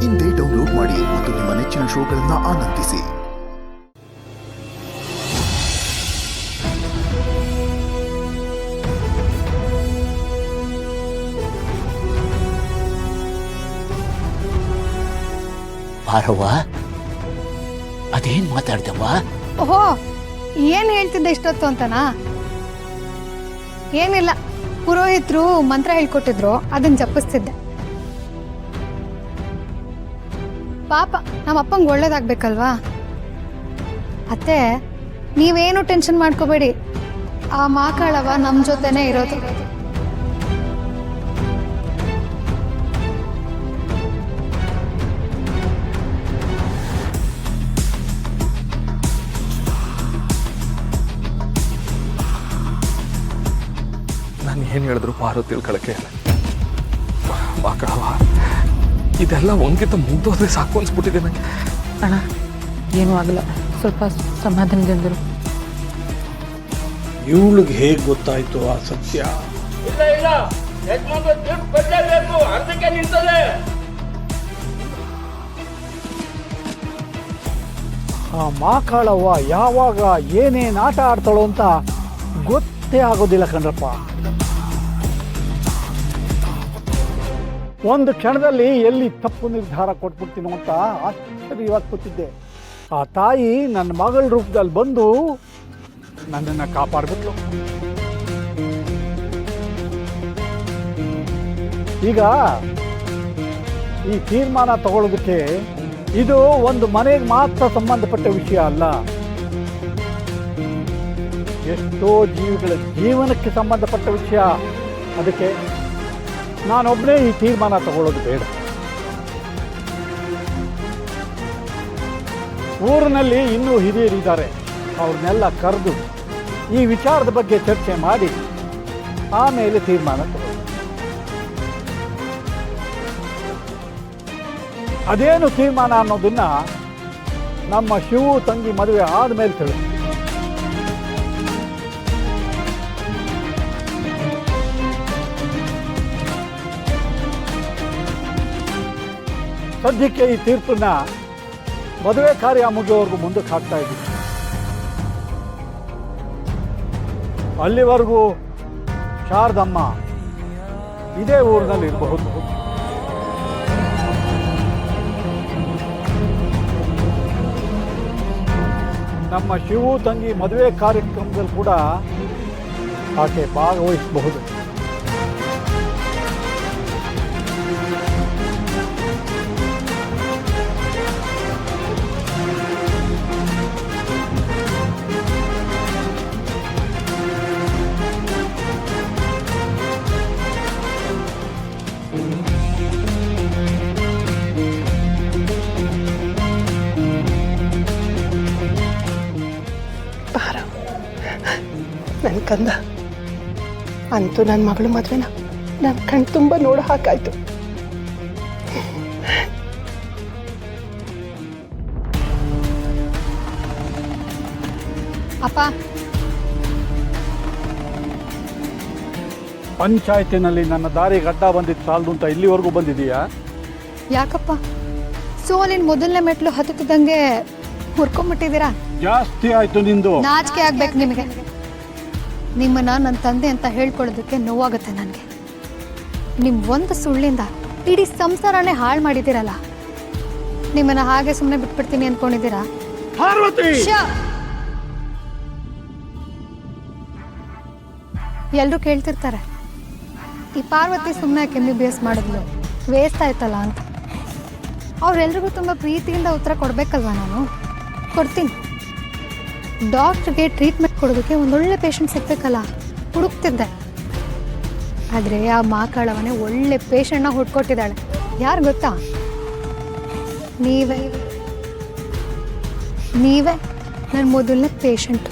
ಇಂದೇ ಡೌನ್ಲೋಡ್ ಮಾಡಿ ಮತ್ತು ನಿಮ್ಮ ನೆಚ್ಚಿನ ಶೋಗಳನ್ನು ಆನಂದಿಸಿ. ಪಾರವ್ವ, ಅದೇನ್ ಮಾತಾಡ್ದವ್ವ? ಓಹೋ, ಏನ್ ಹೇಳ್ತಿದ್ದೆ ಇಷ್ಟೊತ್ತು ಅಂತನಾ? ಏನಿಲ್ಲ, ಪುರೋಹಿತರು ಮಂತ್ರ ಹೇಳ್ಕೊಟ್ಟಿದ್ರು, ಅದನ್ನ ಜಪಿಸ್ತಿದ್ದೆ. ಪಾಪ ನಮ್ಮ ಅಪ್ಪಂಗೆ ಒಳ್ಳೇದಾಗ್ಬೇಕಲ್ವಾ? ಅತ್ತೆ, ನೀವೇನು ಟೆನ್ಷನ್ ಮಾಡ್ಕೋಬೇಡಿ, ಆ ಮಾಕಾಳವ ನಮ್ಮ ಜೊತೆನೇ ಇರೋದು. ನಾನು ಏನು ಹೇಳಿದ್ರು ಪಾರು ತಿಳ್ಕೊಳಕ್ಕೆ ಇಲ್ಲ. ಮಕ್ಕಳವ, ಇದೆಲ್ಲ ಒಂದ್ಕಿಂತ ಮುಗ್ದೋದ್ರೆ ಸಾಕು ಅನ್ಸ್ಬಿಟ್ಟಿದೆ ನನಗೆ. ಅಣ್ಣ, ಏನೂ ಆಗಲ್ಲ, ಸ್ವಲ್ಪ ಸಮಾಧಾನದಿಂದರು. ಇವಳಿಗೆ ಹೇಗೆ ಗೊತ್ತಾಯ್ತು ಆ ಸತ್ಯ? ಇಲ್ಲ, ಯಜಮಾನ್ರು ದುಡ್ಡು ಕೊಡಲೇಬೇಕು, ಅರ್ಧಕ್ಕೆ ನಿಲ್ತದೆ. ಆ ಮಾಕಾಳವ್ವ ಯಾವಾಗ ಏನೇನು ಆಟ ಆಡ್ತಾಳೋ ಅಂತ ಗೊತ್ತೇ ಆಗೋದಿಲ್ಲ ಕಣ್ರಪ್ಪ. ಒಂದು ಕ್ಷಣದಲ್ಲಿ ಎಲ್ಲಿ ತಪ್ಪು ನಿರ್ಧಾರ ಕೊಟ್ಬಿಡ್ತೀನೋ ಅಂತ ಆಶ್ಚರ್ಯವಾಗಿ ಕೂತಿದ್ದೆ. ಆ ತಾಯಿ ನನ್ನ ಮಗಳ ರೂಪದಲ್ಲಿ ಬಂದು ನನ್ನನ್ನು ಕಾಪಾಡ್ಬಿಟ್ಲು. ಈಗ ಈ ತೀರ್ಮಾನ ತಗೊಳ್ಳೋದಕ್ಕೆ ಇದು ಒಂದು ಮನೆಗೆ ಮಾತ್ರ ಸಂಬಂಧಪಟ್ಟ ವಿಷಯ ಅಲ್ಲ, ಎಷ್ಟೋ ಜೀವಿಗಳ ಜೀವನಕ್ಕೆ ಸಂಬಂಧಪಟ್ಟ ವಿಷಯ. ಅದಕ್ಕೆ ನಾನೊಬ್ಬನೇ ಈ ತೀರ್ಮಾನ ತಗೊಳ್ಳೋದು ಬೇಡ. ಊರಿನಲ್ಲಿ ಇನ್ನೂ ಹಿರಿಯರಿದ್ದಾರೆ, ಅವ್ರನ್ನೆಲ್ಲ ಕರೆದು ಈ ವಿಚಾರದ ಬಗ್ಗೆ ಚರ್ಚೆ ಮಾಡಿ ಆಮೇಲೆ ತೀರ್ಮಾನ ತಗೊಳ್ಳೋದು. ಅದೇನು ತೀರ್ಮಾನ ಅನ್ನೋದನ್ನ ನಮ್ಮ ಶಿವು ತಂಗಿ ಮದುವೆ ಆದಮೇಲೆ ತಿಳಿದು. ಸದ್ಯಕ್ಕೆ ಈ ತೀರ್ಪನ್ನ ಮದುವೆ ಕಾರ್ಯ ಮುಗಿಯೋವರೆಗೂ ಮುಂದಕ್ಕೆ ಹಾಕ್ತಾ ಇದ್ದೀವಿ. ಅಲ್ಲಿವರೆಗೂ ಶಾರದಮ್ಮ ಇದೇ ಊರಿನಲ್ಲಿ ಇರಬಹುದು. ನಮ್ಮ ಶಿವು ತಂಗಿ ಮದುವೆ ಕಾರ್ಯಕ್ರಮದಲ್ಲಿ ಕೂಡ ಆಕೆ ಭಾಗವಹಿಸಬಹುದು. ನನ್ನ ಕಂದ ಅಂತೂ ನನ್ನ ಮಗಳು ಮದುವೆನ ನನ್ನ ಕಣ್ ತುಂಬ ನೋಡೋ ಹಾಕಾಯ್ತು. ಅಪ್ಪ, ಪಂಚಾಯತಿನಲ್ಲಿ ನನ್ನ ದಾರಿಗೆ ಅಡ್ಡ ಬಂದಿದ್ದು ಸಾಲದು ಅಂತ ಇಲ್ಲಿವರೆಗೂ ಬಂದಿದೀಯಾ? ಯಾಕಪ್ಪ ಸೋಲಿನ ಮೊದಲನೇ ಮೆಟ್ಲು ಹತ್ತುತ್ತಿದ್ದಂಗೆ ಹುರ್ಕೊಂಡ್ಬಿಟ್ಟಿದ್ದೀರಾ? ಜಾಸ್ತಿ ಆಯ್ತು ನಿಂದು. ನಾಚಿಕೆ ಆಗ್ಬೇಕು ನಿಮಗೆ. ನಿಮ್ಮನ್ನ ನನ್ನ ತಂದೆ ಅಂತ ಹೇಳ್ಕೊಳ್ಳೋದಕ್ಕೆ ನೋವಾಗುತ್ತೆ ನನಗೆ. ನಿಮ್ಮ ಒಂದು ಸುಳ್ಳಿಂದ ಇಡೀ ಸಂಸಾರನೇ ಹಾಳು ಮಾಡಿದ್ದೀರಲ್ಲ. ನಿಮ್ಮನ್ನ ಹಾಗೆ ಸುಮ್ಮನೆ ಬಿಟ್ಬಿಡ್ತೀನಿ ಅಂದ್ಕೊಂಡಿದ್ದೀರಾ? ಎಲ್ಲರೂ ಕೇಳ್ತಿರ್ತಾರೆ, ಈ ಪಾರ್ವತಿ ಸುಮ್ಮನೆ MBBS ಮಾಡಿದ್ಲು, ವೇಸ್ಟ್ ಆಯ್ತಲ್ಲ ಅಂತ. ಅವರೆಲ್ರಿಗೂ ತುಂಬ ಪ್ರೀತಿಯಿಂದ ಉತ್ತರ ಕೊಡಬೇಕಲ್ವ? ನಾನು ಕೊಡ್ತೀನಿ. ಡಾಕ್ಟ್ರಿಗೆ ಟ್ರೀಟ್ಮೆಂಟ್ ಕೊಡೋದಕ್ಕೆ ಒಂದೊಳ್ಳೆ ಪೇಷಂಟ್ ಸಿಗ್ಬೇಕಲ್ಲ, ಹುಡುಕ್ತಿದ್ದೆ. ಆದರೆ ಆ ಮಾಕಾಳವನೇ ಒಳ್ಳೆ ಪೇಷಂಟ್ನ ಹುಡ್ಕೊಟ್ಟಿದ್ದಾಳೆ. ಯಾರು ಗೊತ್ತಾ? ನೀವೇ ನನ್ನ ಮೊದಲನೇ ಪೇಷಂಟ್.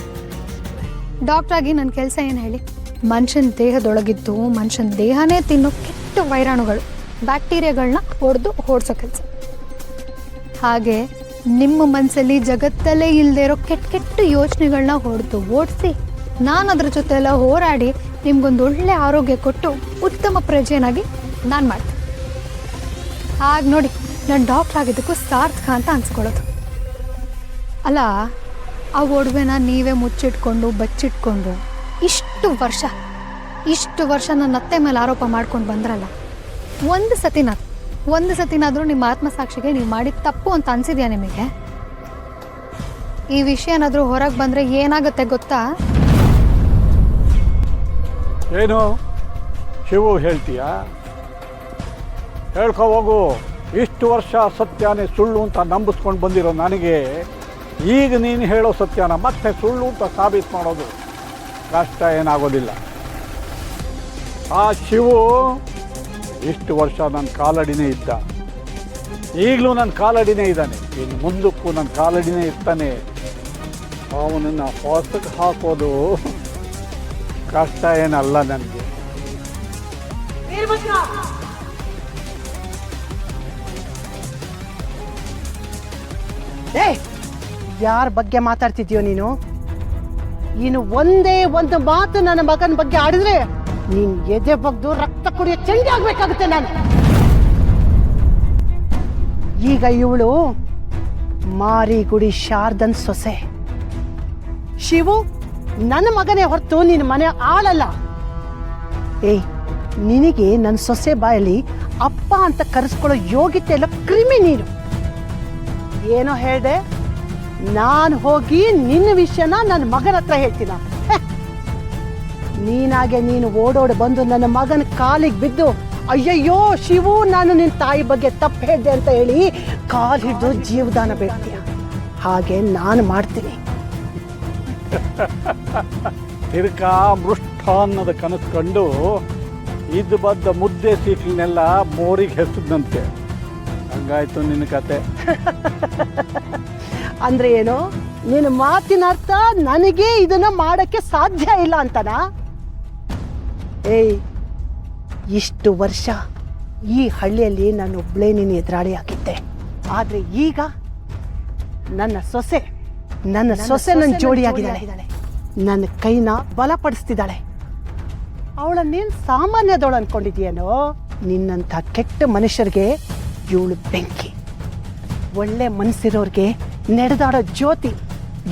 ಡಾಕ್ಟ್ರಾಗಿ ನನ್ನ ಕೆಲಸ ಏನು ಹೇಳಿ? ಮನುಷ್ಯನ ದೇಹದೊಳಗಿದ್ದು ಮನುಷ್ಯನ ದೇಹನೇ ತಿನ್ನೋ ಕೆಟ್ಟ ವೈರಾಣುಗಳು, ಬ್ಯಾಕ್ಟೀರಿಯಾಗಳನ್ನ ಓಡಿಸೋ ಕೆಲಸ. ಹಾಗೆ ನಿಮ್ಮ ಮನಸ್ಸಲ್ಲಿ ಜಗತ್ತಲ್ಲೇ ಇಲ್ಲದೆ ಇರೋ ಕೆಟ್ಟ ಯೋಚನೆಗಳನ್ನ ಓಡಿಸಿ ನಾನು ಅದರ ಜೊತೆ ಎಲ್ಲ ಹೋರಾಡಿ ನಿಮ್ಗೊಂದು ಒಳ್ಳೆ ಆರೋಗ್ಯ ಕೊಟ್ಟು ಉತ್ತಮ ಪ್ರಜೆಯನ್ನಾಗಿ ನಾನು ಮಾಡ್ತೀನಿ. ಹಾಗೆ ನೋಡಿ ನಾನು ಡಾಕ್ಟ್ರ್ ಆಗಿದ್ದಕ್ಕೂ ಸಾರ್ಥಕ ಅಂತ ಅನ್ಸ್ಕೊಳ್ಳೋದು. ಅಲ್ಲ, ಆ ಒಡವೆನ ನೀವೇ ಮುಚ್ಚಿಟ್ಕೊಂಡು ಬಚ್ಚಿಟ್ಕೊಂಡು ಇಷ್ಟು ವರ್ಷ ನನ್ನ ಅತ್ತೆ ಮೇಲೆ ಆರೋಪ ಮಾಡ್ಕೊಂಡು ಬಂದ್ರಲ್ಲ, ಒಂದು ಸತಿನಾದರೂ ನಿಮ್ಮ ಆತ್ಮಸಾಕ್ಷಿಗೆ ನೀವು ಮಾಡಿದ ತಪ್ಪು ಅಂತ ಅನ್ಸಿದ್ಯಾ ನಿಮಗೆ? ಈ ವಿಷಯ ಏನಾದರೂ ಹೊರಗೆ ಬಂದರೆ ಏನಾಗುತ್ತೆ ಗೊತ್ತಾ? ಏನು ಶಿವು ಹೇಳ್ತೀಯಾ? ಹೇಳ್ಕೊ ಹೋಗು. ಇಷ್ಟು ವರ್ಷ ಸತ್ಯನೇ ಸುಳ್ಳು ಅಂತ ನಂಬಿಸ್ಕೊಂಡು ಬಂದಿರೋ ನನಗೆ ಈಗ ನೀನು ಹೇಳೋ ಸತ್ಯನ ಮತ್ತೆ ಸುಳ್ಳು ಅಂತ ಸಾಬೀತು ಮಾಡೋದು ಕಷ್ಟ ಏನಾಗೋದಿಲ್ಲ. ಆ ಶಿವು ಇಷ್ಟು ವರ್ಷ ನನ್ನ ಕಾಲಡಿನೇ ಇದ್ದ, ಈಗಲೂ ನನ್ನ ಕಾಲಡಿನೇ ಇದ್ದಾನೆ, ಇನ್ನು ಮುಂದಕ್ಕೂ ನನ್ನ ಕಾಲಡಿನೇ ಇರ್ತಾನೆ. ಅವನನ್ನು ಹೊಸಕ್ಕೆ ಹಾಕೋದು ಕಷ್ಟ ಏನಲ್ಲ ನನಗೆ. ಯಾರ ಬಗ್ಗೆ ಮಾತಾಡ್ತಿದ್ಯೋ ನೀನು? ಇನ್ನು ಒಂದೇ ಒಂದು ಮಾತು ನನ್ನ ಮಗನ ಬಗ್ಗೆ ಆಡಿದ್ರೆ ನೀನ್ ಎದೆ ಬಗ್ದು ರಕ್ತ ಕುಡಿಯೋ ಚಂಡಿ ಆಗ್ಬೇಕಾಗುತ್ತೆ ನಾನು. ಈಗ ಇವಳು ಮಾರಿಗುಡಿ ಶಾರದನ್ ಸೊಸೆ. ಶಿವು ನನ್ನ ಮಗನೇ ಹೊರತು ನಿನ್ನ ಮನೆ ಆಳಲ್ಲ. ಏಯ್, ನಿನಗೆ ನನ್ನ ಸೊಸೆ ಬಾಯಲ್ಲಿ ಅಪ್ಪ ಅಂತ ಕರೆಸ್ಕೊಳ್ಳೋ ಯೋಗ್ಯತೆ ಎಲ್ಲ ಕ್ರಿಮಿ ನೀನು. ಏನೋ ಹೇಳ್ದೆ? ನಾನು ಹೋಗಿ ನಿನ್ನ ವಿಷಯನ ನನ್ನ ಮಗನ ಹತ್ರ ಹೇಳ್ತೀನ? ನೀನಾಗೆ ನೀನು ಓಡೋಡಿ ಬಂದು ನನ್ನ ಮಗನ ಕಾಲಿಗೆ ಬಿದ್ದು ಅಯ್ಯಯ್ಯೋ ಶಿವು ನಾನು ನಿನ್ನ ತಾಯಿ ಬಗ್ಗೆ ತಪ್ಪು ಹೇಳ್ದೆ ಅಂತ ಹೇಳಿ ಕಾಲು ಹಿಡಿದು ಜೀವದಾನ ಬೇಡ್ತೀಯ. ಹಾಗೆ ನಾನು ಮಾಡ್ತೀನಿ. ತಿರ್ಕ ಮೃಷ್ಟಾನ್ನದ ಕನಸು ಕಂಡು ಇದ್ದು ಬದ್ದ ಮುದ್ದೆ ಸೀಟ್ಲನ್ನೆಲ್ಲ ಮೋರಿಗೆ ಹೆಸದಂತೆ. ಹಂಗಾಯ್ತು ನಿನ್ನ ಕತೆ. ಅಂದ್ರೆ ಏನು? ನಿನ್ನ ಮಾತಿನ ಅರ್ಥ ನನಗೆ ಇದನ್ನ ಮಾಡಕ್ಕೆ ಸಾಧ್ಯ ಇಲ್ಲ ಅಂತನಾ? ಏಯ್, ಇಷ್ಟು ವರ್ಷ ಈ ಹಳ್ಳಿಯಲ್ಲಿ ನಾನೊಬ್ಳೇ ನೀನು ಎದುರಾಳಿ ಆಗಿದ್ದೆ. ಆದ್ರೆ ಈಗ ನನ್ನ ಸೊಸೆ ನನ್ನ ಜೋಡಿಯಾಗಿದ್ದಾಳೆ. ನನ್ನ ಕೈನ ಬಲಪಡಿಸ್ತಿದ್ದಾಳೆ. ಅವಳ ನೀನು ಸಾಮಾನ್ಯದವಳು ಅನ್ಕೊಂಡಿದ್ಯೇನೋ? ನಿನ್ನಂಥ ಕೆಟ್ಟ ಮನುಷ್ಯರಿಗೆ ಇವಳು ಬೆಂಕಿ, ಒಳ್ಳೆ ಮನಸ್ಸಿರೋರ್ಗೆ ನಡೆದಾಡೋ ಜ್ಯೋತಿ.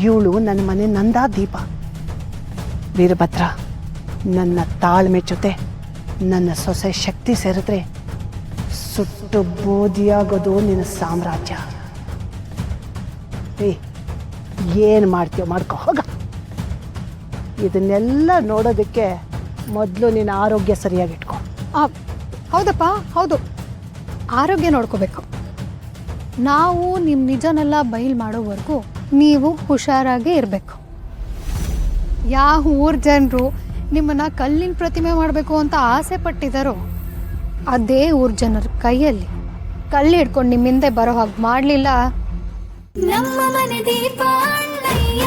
ಇವಳು ನನ್ನ ಮನೆ ನಂದಾ ದೀಪ. ವೀರಭದ್ರ, ನನ್ನ ತಾಳ್ಮೆ ಜೊತೆ ನನ್ನ ಸೊಸೆ ಶಕ್ತಿ ಸೇರಿದ್ರೆ ಸುಟ್ಟು ಬೋಧಿಯಾಗೋದು ನಿನ್ನ ಸಾಮ್ರಾಜ್ಯ. ಏನು ಮಾಡ್ತೀಯೋ ಮಾಡ್ಕೊ ಹೋಗ. ಇದನ್ನೆಲ್ಲ ನೋಡೋದಕ್ಕೆ ಮೊದಲು ನಿನ್ನ ಆರೋಗ್ಯ ಸರಿಯಾಗಿಟ್ಕೊ. ಹೌದಪ್ಪ, ಹೌದು, ಆರೋಗ್ಯ ನೋಡ್ಕೋಬೇಕು. ನಾವು ನಿಮ್ಮ ನಿಜನೆಲ್ಲ ಬಯಲು ಮಾಡೋವರೆಗೂ ನೀವು ಹುಷಾರಾಗೇ ಇರಬೇಕು. ಯಾವ ಊರ ಜನರು ನಿಮ್ಮನ್ನು ಕಲ್ಲಿನ ಪ್ರತಿಮೆ ಮಾಡಬೇಕು ಅಂತ ಆಸೆ ಪಟ್ಟಿದ್ದಾರೋ ಅದೇ ಊರ ಜನರ ಕೈಯಲ್ಲಿ ಕಲ್ಲು ಹಿಡ್ಕೊಂಡು ನಿಮ್ಮ ಹಿಂದೆ ಬರೋ ಹಾಗೆ ಮಾಡಲಿಲ್ಲ. ನಮ್ಮ ಮನೆ ದೀಪ ಅಣ್ಣಯ್ಯ,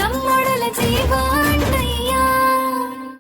ನಮ್ಮೊಡಲ ಜೀವ ಅಣ್ಣಯ್ಯ.